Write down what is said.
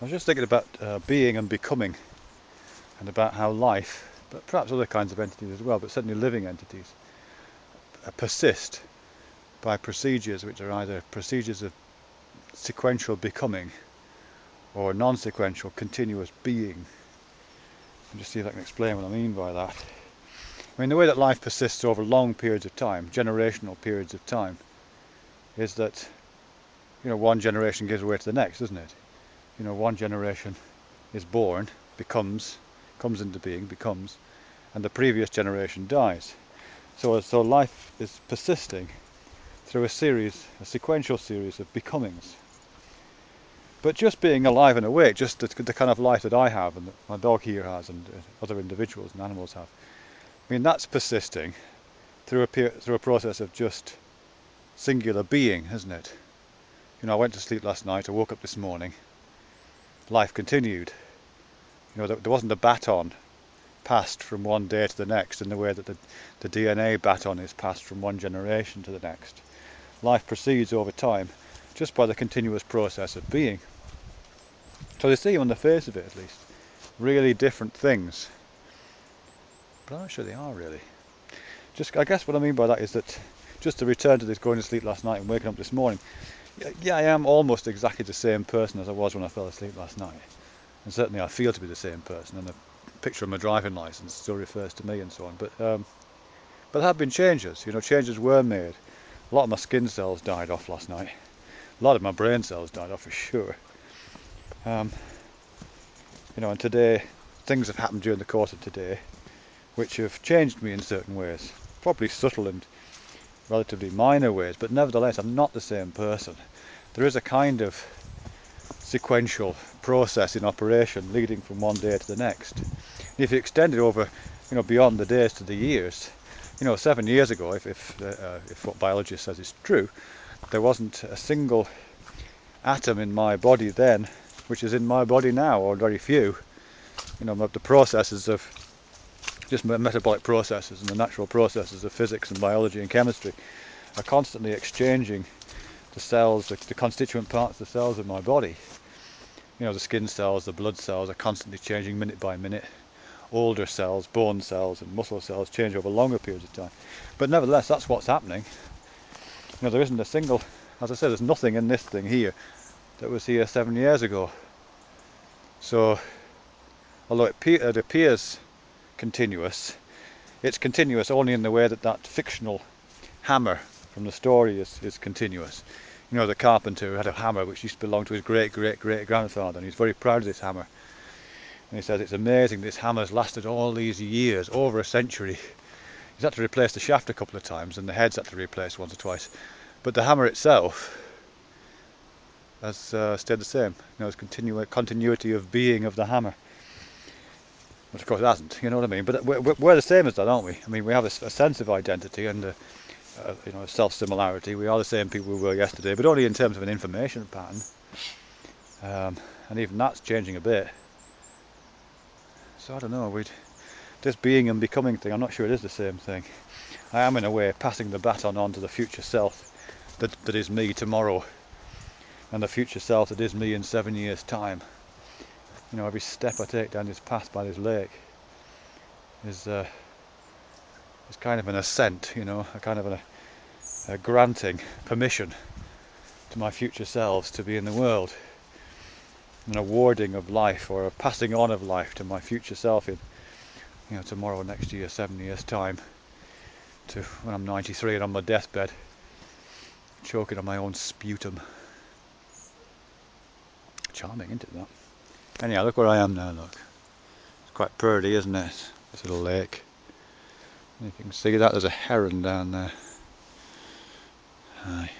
I was just thinking about being and becoming, and about how life, but perhaps other kinds of entities as well, but certainly living entities, persist by procedures which are either procedures of sequential becoming or non-sequential continuous being. I'll just see if I can explain what I mean by that. I mean, the way that life persists over long periods of time, generational periods of time, is that, one generation gives way to the next, doesn't it? One generation is born, comes into being, becomes, and the previous generation dies. So life is persisting through a sequential series of becomings. But just being alive and awake, just the kind of life that I have and that my dog here has and other individuals and animals have, I mean, that's persisting through a process of just singular being, isn't it? I went to sleep last night, I woke up this morning, life continued. There wasn't a baton passed from one day to the next in the way that the DNA baton is passed from one generation to the next. Life proceeds over time just by the continuous process of being. So they seem, on the face of it at least, really different things. But I'm not sure they are really. I guess what I mean by that is that, just to return to this going to sleep last night and waking up this morning, yeah, I am almost exactly the same person as I was when I fell asleep last night. And certainly I feel to be the same person, and the picture of my driving licence still refers to me and so on. But there have been changes. Changes were made. A lot of my skin cells died off last night. A lot of my brain cells died off for sure. And today, things have happened during the course of today which have changed me in certain ways. Probably subtle and relatively minor ways, but nevertheless I'm not the same person. There is a kind of sequential process in operation leading from one day to the next. And if you extend it over, beyond the days to the years, 7 years ago, if what biology says is true, there wasn't a single atom in my body then which is in my body now, or very few. The processes of just metabolic processes and the natural processes of physics and biology and chemistry are constantly exchanging the cells, the constituent parts of the cells of my body. The skin cells, the blood cells are constantly changing minute by minute. Older cells, bone cells and muscle cells change over longer periods of time. But nevertheless, that's what's happening. There isn't a single, as I said, there's nothing in this thing here that was here 7 years ago. So, although it appears continuous, it's continuous only in the way that fictional hammer from the story is continuous. The carpenter had a hammer which used to belong to his great-great-great-grandfather, and he's very proud of this hammer. And he says it's amazing this hammer's lasted all these years, over a century. He's had to replace the shaft a couple of times, and the head's had to be replaced once or twice. But the hammer itself has stayed the same. There's continuity of being of the hammer. But of course it hasn't, you know what I mean? But we're the same as that, aren't we? I mean, we have a sense of identity and a self-similarity. We are the same people we were yesterday, but only in terms of an information pattern. And even that's changing a bit. So I don't know, this being and becoming thing, I'm not sure it is the same thing. I am, in a way, passing the baton on to the future self that is me tomorrow, and the future self that is me in 7 years' time. Every step I take down this path by this lake is kind of an ascent, a kind of a granting permission to my future selves to be in the world, an awarding of life or a passing on of life to my future self in tomorrow, next year, 7 years' time, to when I'm 93 and on my deathbed, choking on my own sputum. Charming, isn't it, that? Anyhow, look where I am now, look. It's quite pretty, isn't it? This little lake. And if you can see that, there's a heron down there. Aye.